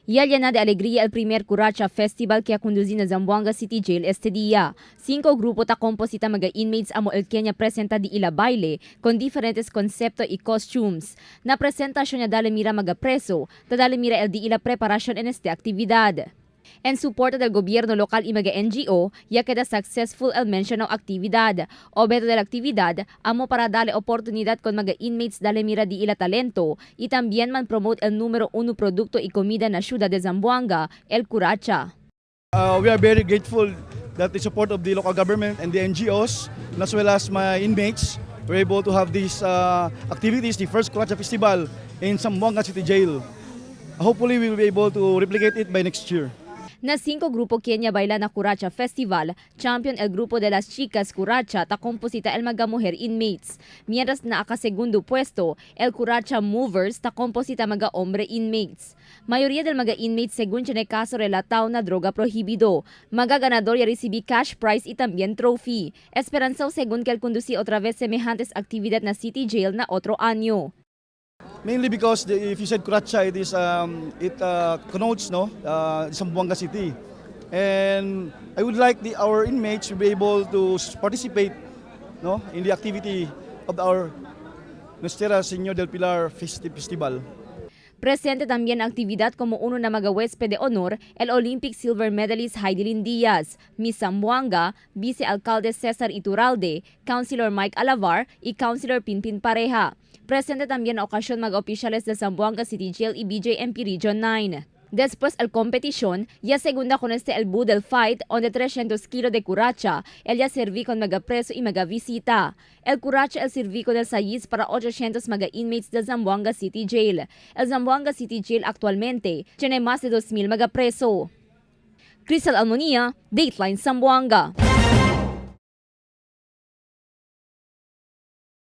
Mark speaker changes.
Speaker 1: Ya llena de alegría el primer Curacha Festival que ha conducido en Zamboanga City Jail este día. 5 grupos ta composita mga inmates amo el Kenya presenta di ila baile con diferentes conceptos y costumes. Na presentasyon niya dali mira mga preso, dali mira el di ila preparasyon en esta actividad. En suporta del gobierno local y mga NGO, ya queda successful el mencionado actividad. Objeto de la actividad, amo para darle oportunidad con mga inmates dale mira di ila talento y también man promote el número 1 producto y comida na ciudad de Zamboanga, el Curacha.
Speaker 2: We are very grateful that the support of the local government and the NGOs, as well as my inmates, were able to have these activities, the first Curacha Festival in Zamboanga City Jail. Hopefully, we will be able to replicate it by next year.
Speaker 1: Na 5 grupo Kenya baila na Curacha Festival, champion el grupo de las chicas Curacha ta composita el mga mujer inmates. Mientras na akasegundo puesto, el Curacha Movers ta composita mga hombre inmates. Mayoría del mga inmates según tiene caso relatado na droga prohibido. Mga ganador ya recibí cash prize y también trophy. Esperanzao según que el conduci otra vez semejantes actividad na City Jail na otro año.
Speaker 2: Mainly because if you said Curacha, it connotes Zamboanga City, and I would like our inmates to be able to participate, in the activity of our Nuestra Señor del Pilar Festival.
Speaker 1: Presente también actividad como uno na mga huésped de honor, el Olympic silver medalist Heidelin Diaz, Miss Zamboanga, Vice-Alcalde Cesar Iturralde, Councilor Mike Alavar y Councilor Pinpin Pareja. Presente también a ocasión mga oficiales de Zamboanga City Jail y BJMP Region 9. Después el competición, ya segunda con el Budel Fight, donde 300 kilos de Curacha, el ya serví con mga preso y mga visita. El Curacha el serví con el sayis para 800 mga inmates del Zamboanga City Jail. El Zamboanga City Jail actualmente tiene más de 2,000 mga preso. Cristal Almonía, Dateline Zamboanga.